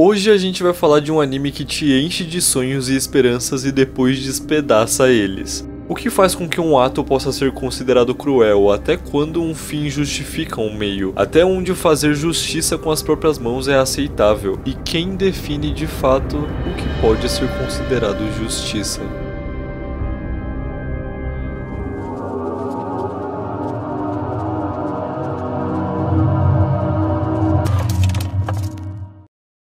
Hoje a gente vai falar de um anime que te enche de sonhos e esperanças e depois despedaça eles. O que faz com que um ato possa ser considerado cruel, até quando um fim justifica um meio, até onde fazer justiça com as próprias mãos é aceitável, e quem define de fato o que pode ser considerado justiça.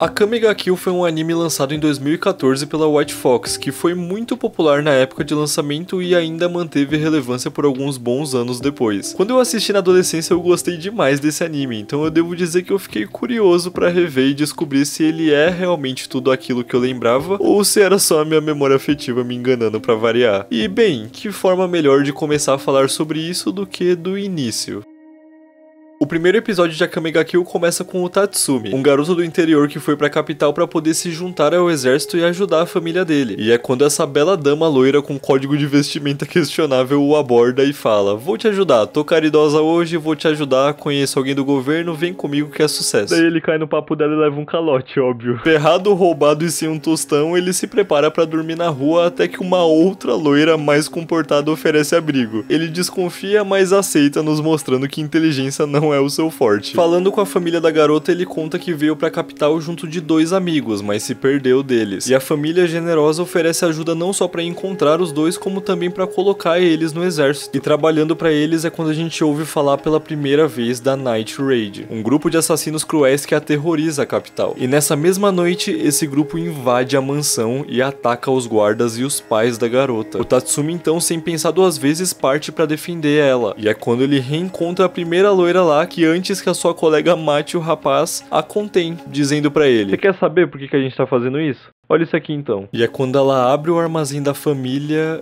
Akame ga Kill foi um anime lançado em 2014 pela White Fox, que foi muito popular na época de lançamento e ainda manteve relevância por alguns bons anos depois. Quando eu assisti na adolescência eu gostei demais desse anime, então eu devo dizer que eu fiquei curioso pra rever e descobrir se ele é realmente tudo aquilo que eu lembrava, ou se era só a minha memória afetiva me enganando pra variar. E bem, que forma melhor de começar a falar sobre isso do que do início? O primeiro episódio de Akame ga Kill começa com o Tatsumi, um garoto do interior que foi pra capital pra poder se juntar ao exército e ajudar a família dele. E é quando essa bela dama loira com código de vestimenta questionável o aborda e fala: "Vou te ajudar, tô caridosa hoje, vou te ajudar, conheço alguém do governo, vem comigo que é sucesso." Daí ele cai no papo dela e leva um calote, óbvio. Ferrado, roubado e sem um tostão, ele se prepara pra dormir na rua até que uma outra loira mais comportada oferece abrigo. Ele desconfia, mas aceita, nos mostrando que inteligência não é o seu forte. Falando com a família da garota, ele conta que veio pra capital junto de dois amigos, mas se perdeu deles. E a família generosa oferece ajuda não só pra encontrar os dois, como também pra colocar eles no exército. E trabalhando pra eles é quando a gente ouve falar pela primeira vez da Night Raid, um grupo de assassinos cruéis que aterroriza a capital. E nessa mesma noite, esse grupo invade a mansão e ataca os guardas e os pais da garota. O Tatsumi então, sem pensar duas vezes, parte pra defender ela. E é quando ele reencontra a primeira loira lá, que antes que a sua colega mate o rapaz, a contém, dizendo pra ele: "Você quer saber por que a gente tá fazendo isso? Olha isso aqui então." E é quando ela abre o armazém da família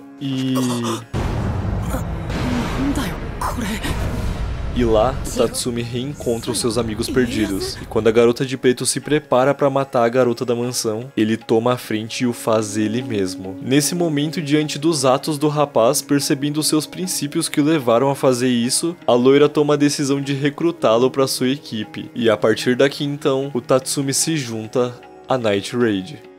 E lá, Tatsumi reencontra os seus amigos perdidos. E quando a garota de preto se prepara pra matar a garota da mansão, ele toma a frente e o faz ele mesmo. Nesse momento, diante dos atos do rapaz, percebendo os seus princípios que o levaram a fazer isso, a loira toma a decisão de recrutá-lo pra sua equipe. E a partir daqui então, o Tatsumi se junta à Night Raid.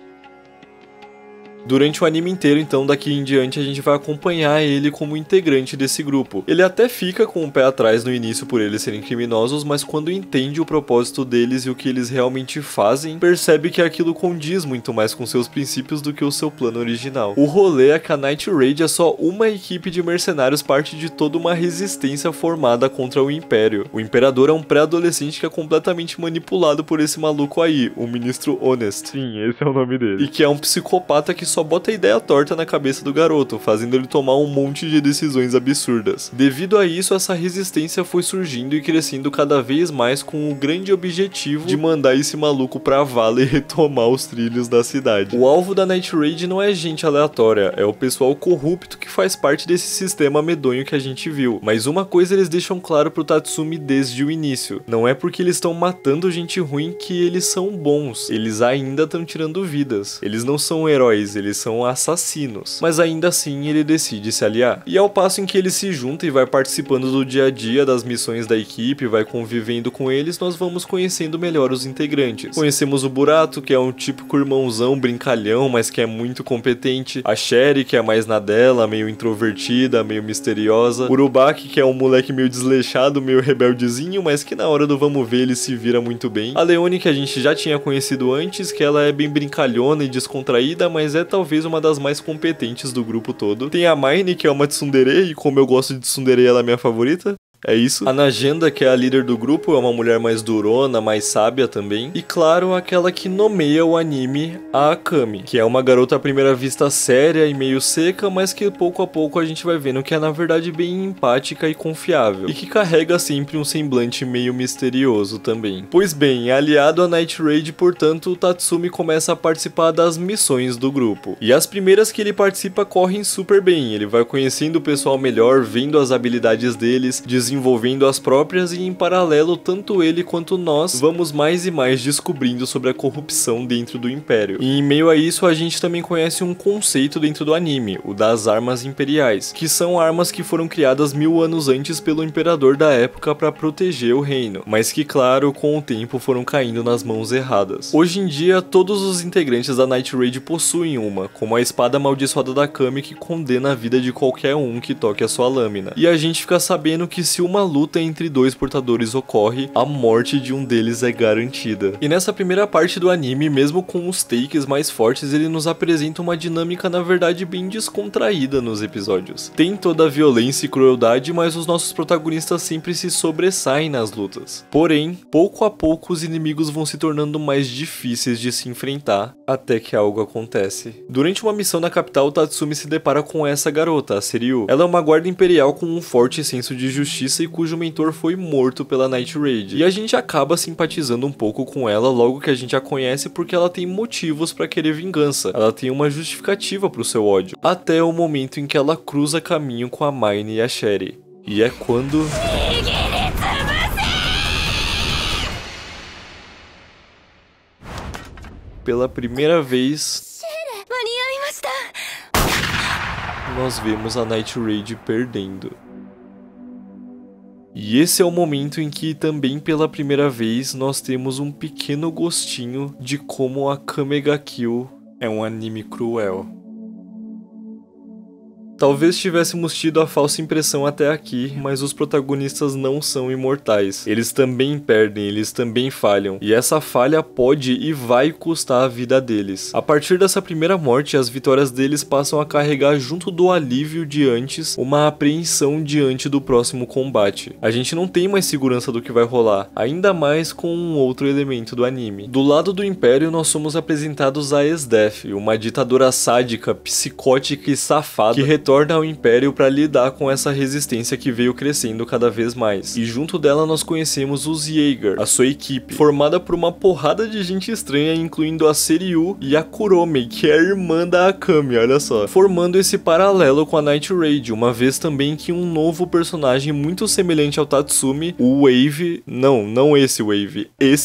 Durante o anime inteiro, então, daqui em diante a gente vai acompanhar ele como integrante desse grupo. Ele até fica com o pé atrás no início por eles serem criminosos, mas quando entende o propósito deles e o que eles realmente fazem, percebe que aquilo condiz muito mais com seus princípios do que o seu plano original. O rolê é que a Night Raid é só uma equipe de mercenários, parte de toda uma resistência formada contra o Império. O Imperador é um pré-adolescente que é completamente manipulado por esse maluco aí, o Ministro Honest. Sim, esse é o nome dele. E que é um psicopata que só bota a ideia torta na cabeça do garoto, fazendo ele tomar um monte de decisões absurdas. Devido a isso, essa resistência foi surgindo e crescendo cada vez mais com o grande objetivo de mandar esse maluco pra vala e retomar os trilhos da cidade. O alvo da Night Raid não é gente aleatória, é o pessoal corrupto que faz parte desse sistema medonho que a gente viu. Mas uma coisa eles deixam claro pro Tatsumi desde o início: não é porque eles estão matando gente ruim que eles são bons, eles ainda estão tirando vidas. Eles não são heróis, eles são assassinos. Mas ainda assim ele decide se aliar. E ao passo em que ele se junta e vai participando do dia a dia das missões da equipe, vai convivendo com eles, nós vamos conhecendo melhor os integrantes. Conhecemos o Burato, que é um típico irmãozão brincalhão, mas que é muito competente. A Sherry, que é mais na dela, meio introvertida, meio misteriosa. O Urubaki, que é um moleque meio desleixado, meio rebeldezinho, mas que na hora do vamos ver ele se vira muito bem. A Leone, que a gente já tinha conhecido antes, que ela é bem brincalhona e descontraída, mas é talvez uma das mais competentes do grupo todo. Tem a Mine, que é uma tsundere, e como eu gosto de tsundere, ela é minha favorita. É isso. A Najenda, que é a líder do grupo, é uma mulher mais durona, mais sábia também. E claro, aquela que nomeia o anime, a Akame, que é uma garota à primeira vista séria e meio seca, mas que pouco a pouco a gente vai vendo que é na verdade bem empática e confiável. E que carrega sempre um semblante meio misterioso também. Pois bem, aliado a Night Raid, portanto, o Tatsumi começa a participar das missões do grupo. E as primeiras que ele participa correm super bem. Ele vai conhecendo o pessoal melhor, vendo as habilidades deles, desenvolvendo desenvolvendo as próprias e em paralelo tanto ele quanto nós vamos mais e mais descobrindo sobre a corrupção dentro do Império. E em meio a isso a gente também conhece um conceito dentro do anime, o das armas imperiais, que são armas que foram criadas 1000 anos antes pelo imperador da época para proteger o reino, mas que claro, com o tempo foram caindo nas mãos erradas. Hoje em dia todos os integrantes da Night Raid possuem uma, como a espada amaldiçoada da Kami que condena a vida de qualquer um que toque a sua lâmina. E a gente fica sabendo que se uma luta entre dois portadores ocorre, a morte de um deles é garantida. E nessa primeira parte do anime, mesmo com os takes mais fortes, ele nos apresenta uma dinâmica na verdade bem descontraída nos episódios. Tem toda a violência e crueldade, mas os nossos protagonistas sempre se sobressaem nas lutas. Porém, pouco a pouco os inimigos vão se tornando mais difíceis de se enfrentar, até que algo acontece. Durante uma missão na capital, Tatsumi se depara com essa garota, a Seiryu. Ela é uma guarda imperial com um forte senso de justiça e cujo mentor foi morto pela Night Raid. E a gente acaba simpatizando um pouco com ela logo que a gente a conhece porque ela tem motivos pra querer vingança. Ela tem uma justificativa pro seu ódio. Até o momento em que ela cruza caminho com a Mine e a Sherry. E é quando... pela primeira vez... nós vemos a Night Raid perdendo. E esse é o momento em que também pela primeira vez nós temos um pequeno gostinho de como a Kame ga Kill é um anime cruel. Talvez tivéssemos tido a falsa impressão até aqui, mas os protagonistas não são imortais. Eles também perdem, eles também falham. E essa falha pode e vai custar a vida deles. A partir dessa primeira morte, as vitórias deles passam a carregar junto do alívio de antes, uma apreensão diante do próximo combate. A gente não tem mais segurança do que vai rolar, ainda mais com um outro elemento do anime. Do lado do Império, nós somos apresentados a Esdeath, uma ditadora sádica, psicótica e safada que retorna ao Império para lidar com essa resistência que veio crescendo cada vez mais. E junto dela nós conhecemos os Jaeger, a sua equipe, formada por uma porrada de gente estranha, incluindo a Seiryu e a Kurome, que é a irmã da Akame, olha só, formando esse paralelo com a Night Raid, uma vez também que um novo personagem muito semelhante ao Tatsumi, o Wave, não esse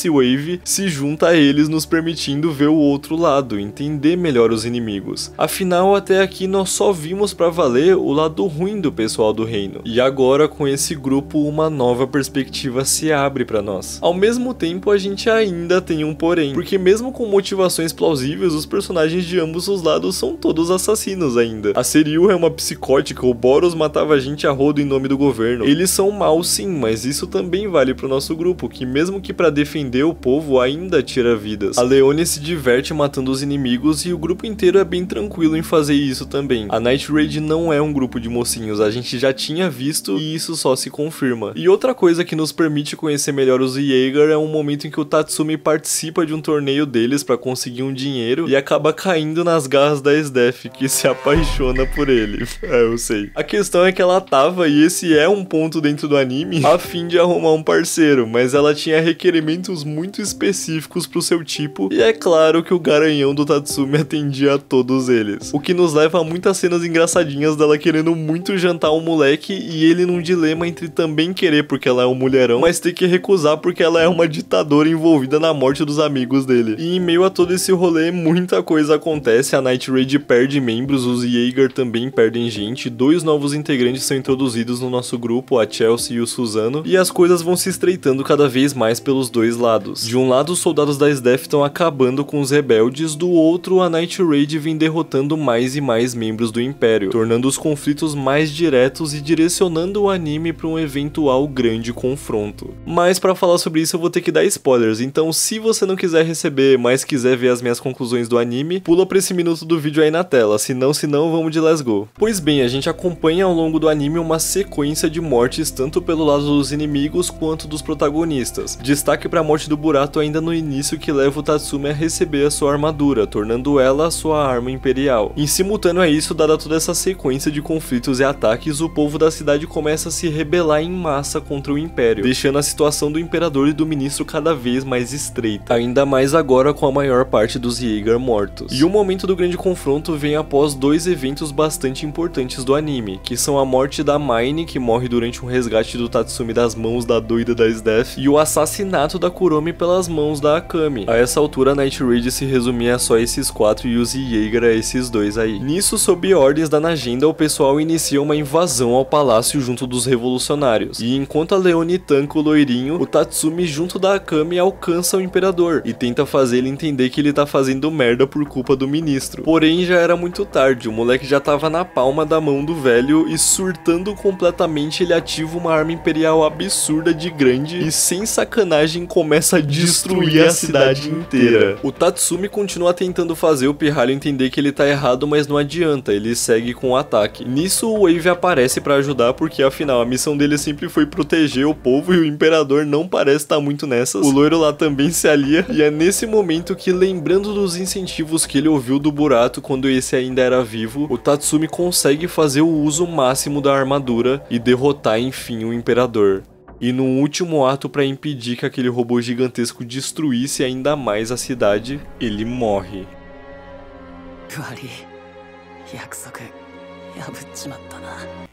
Wave, se junta a eles, nos permitindo ver o outro lado, entender melhor os inimigos. Afinal, até aqui nós só vimos pra valer o lado ruim do pessoal do reino. E agora com esse grupo uma nova perspectiva se abre pra nós. Ao mesmo tempo a gente ainda tem um porém, porque mesmo com motivações plausíveis, os personagens de ambos os lados são todos assassinos ainda. A Seiryu é uma psicótica, o Boros matava gente a rodo em nome do governo. Eles são maus sim, mas isso também vale pro nosso grupo, que mesmo que pra defender o povo ainda tira vidas. A Leone se diverte matando os inimigos e o grupo inteiro é bem tranquilo em fazer isso também. A Night Raid não é um grupo de mocinhos, a gente já tinha visto e isso só se confirma. E outra coisa que nos permite conhecer melhor os Jaeger é um momento em que o Tatsumi participa de um torneio deles pra conseguir um dinheiro e acaba caindo nas garras da Esdeath, que se apaixona por ele. Eu sei. A questão é que ela tava, e esse é um ponto dentro do anime, a fim de arrumar um parceiro, mas ela tinha requerimentos muito específicos pro seu tipo, e é claro que o garanhão do Tatsumi atendia a todos eles. O que nos leva a muitas cenas engraçadinhas dela querendo muito jantar um moleque e ele num dilema entre também querer porque ela é um mulherão, mas ter que recusar porque ela é uma ditadora envolvida na morte dos amigos dele. E em meio a todo esse rolê, muita coisa acontece, a Night Raid perde membros, os Jaeger também perdem gente, 2 novos integrantes são introduzidos no nosso grupo, a Chelsea e o Suzano, e as coisas vão se estreitando cada vez mais pelos dois lados. De um lado, os soldados da Esdeath estão acabando com os rebeldes, do outro, a Night Raid vem derrotando mais e mais membros do Império, tornando os conflitos mais diretos e direcionando o anime para um eventual grande confronto. Mas para falar sobre isso eu vou ter que dar spoilers, então se você não quiser receber, mas quiser ver as minhas conclusões do anime, pula pra esse minuto do vídeo aí na tela, senão vamos de let's go. Pois bem, a gente acompanha ao longo do anime uma sequência de mortes tanto pelo lado dos inimigos quanto dos protagonistas. Destaque para a morte do Burato ainda no início, que leva o Tatsumi a receber a sua armadura, tornando ela a sua arma imperial. Em simultâneo a isso, dada toda essa sequência de conflitos e ataques, o povo da cidade começa a se rebelar em massa contra o Império, deixando a situação do Imperador e do Ministro cada vez mais estreita, ainda mais agora com a maior parte dos Jaeger mortos. E o momento do grande confronto vem após dois eventos bastante importantes do anime, que são a morte da Mine, que morre durante um resgate do Tatsumi das mãos da doida da SDF, e o assassinato da Kuromi pelas mãos da Akame. A essa altura, a Night Raid se resumia a só esses 4 e os Jaeger a esses 2 aí. Nisso, sob ordens da Najenda, o pessoal inicia uma invasão ao palácio junto dos revolucionários, e enquanto a Leone tanca o loirinho, o Tatsumi junto da Akame alcança o Imperador, e tenta fazer ele entender que ele tá fazendo merda por culpa do ministro. Porém, já era muito tarde, o moleque já tava na palma da mão do velho, e surtando completamente, ele ativa uma arma imperial absurda de grande, e sem sacanagem começa a destruir a cidade inteira. O Tatsumi continua tentando fazer o pirralho entender que ele tá errado, mas não adianta, ele segue com o ataque. Nisso, o Wave aparece pra ajudar, porque afinal a missão dele sempre foi proteger o povo e o Imperador não parece estar muito nessas. O loiro lá também se alia, e é nesse momento que, lembrando dos incentivos que ele ouviu do Burato quando esse ainda era vivo, o Tatsumi consegue fazer o uso máximo da armadura e derrotar enfim o Imperador. E no último ato para impedir que aquele robô gigantesco destruísse ainda mais a cidade, ele morre.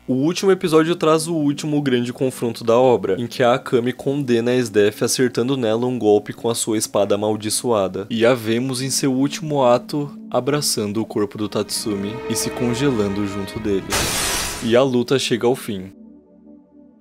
O último episódio traz o último grande confronto da obra, em que a Akame condena a SDF acertando nela um golpe com a sua espada amaldiçoada. E a vemos em seu último ato abraçando o corpo do Tatsumi e se congelando junto dele. E a luta chega ao fim.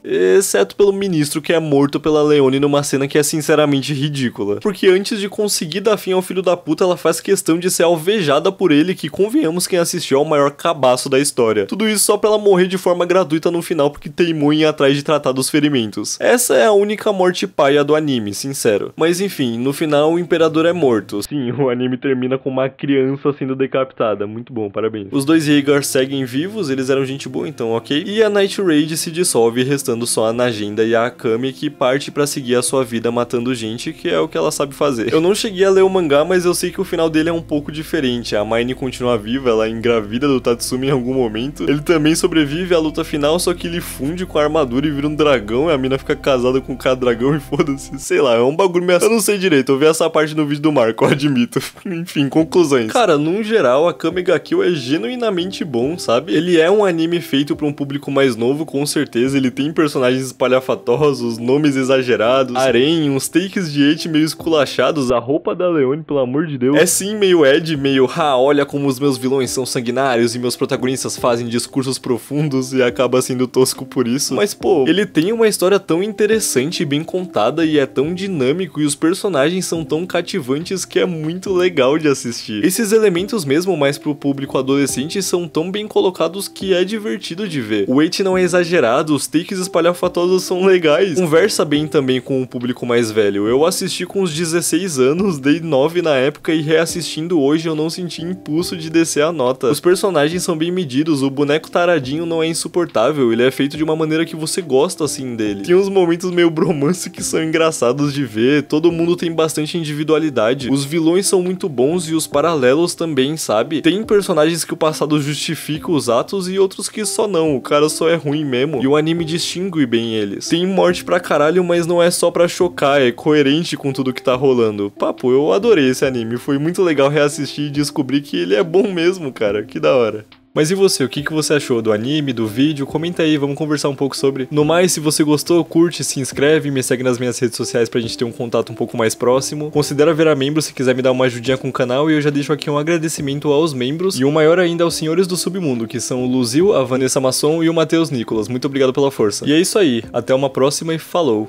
Exceto pelo ministro, que é morto pela Leone numa cena que é sinceramente ridícula. Porque antes de conseguir dar fim ao filho da puta, ela faz questão de ser alvejada por ele, que convenhamos quem assistiu ao maior cabaço da história. Tudo isso só pra ela morrer de forma gratuita no final, porque teimou em ir atrás de tratar dos ferimentos. Essa é a única morte paia do anime, sincero. Mas enfim, no final o Imperador é morto. Sim, o anime termina com uma criança sendo decapitada. Muito bom, parabéns. Os dois Jaeger seguem vivos, eles eram gente boa, então ok. E a Night Raid se dissolve, restando só a Najenda e a Akame, que parte pra seguir a sua vida matando gente, que é o que ela sabe fazer. Eu não cheguei a ler o mangá, mas eu sei que o final dele é um pouco diferente. A Mine continua viva, ela engravida do Tatsumi em algum momento. Ele também sobrevive à luta final, só que ele funde com a armadura e vira um dragão, e a mina fica casada com o cara dragão e foda-se. Sei lá, é um bagulho meio... Eu não sei direito, eu vi essa parte no vídeo do Marco, eu admito. Enfim, conclusões. Cara, num geral, a Kame ga Kill é genuinamente bom, sabe? Ele é um anime feito pra um público mais novo, com certeza. Ele tem personagens espalhafatosos, nomes exagerados, harém, uns takes de hate meio esculachados, a roupa da Leone, pelo amor de Deus. É sim meio Ed, meio, olha como os meus vilões são sanguinários e meus protagonistas fazem discursos profundos e acaba sendo tosco por isso. Mas pô, ele tem uma história tão interessante e bem contada e é tão dinâmico e os personagens são tão cativantes que é muito legal de assistir. Esses elementos mesmo mais pro público adolescente são tão bem colocados que é divertido de ver. O hate não é exagerado, os takes espalhafatosos são legais. Conversa bem também com o público mais velho. Eu assisti com uns 16 anos, dei 9 na época e reassistindo hoje eu não senti impulso de descer a nota. Os personagens são bem medidos, o boneco taradinho não é insuportável, ele é feito de uma maneira que você gosta assim dele. Tem uns momentos meio bromance que são engraçados de ver, todo mundo tem bastante individualidade, os vilões são muito bons e os paralelos também, sabe? Tem personagens que o passado justifica os atos e outros que só não, o cara só é ruim mesmo, e o anime distingue bem eles. Tem morte pra caralho, mas não é só pra chocar, é coerente com tudo que tá rolando. Papo, eu adorei esse anime, foi muito legal reassistir e descobrir que ele é bom mesmo, cara, que da hora. Mas e você, o que você achou do anime, do vídeo? Comenta aí, vamos conversar um pouco sobre. No mais, se você gostou, curte, se inscreve, me segue nas minhas redes sociais pra gente ter um contato um pouco mais próximo. Considera virar membro se quiser me dar uma ajudinha com o canal, e eu já deixo aqui um agradecimento aos membros, e um maior ainda aos senhores do Submundo, que são o Luzil, a Vanessa Masson e o Matheus Nicolas. Muito obrigado pela força. E é isso aí, até uma próxima e falou!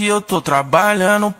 Eu tô trabalhando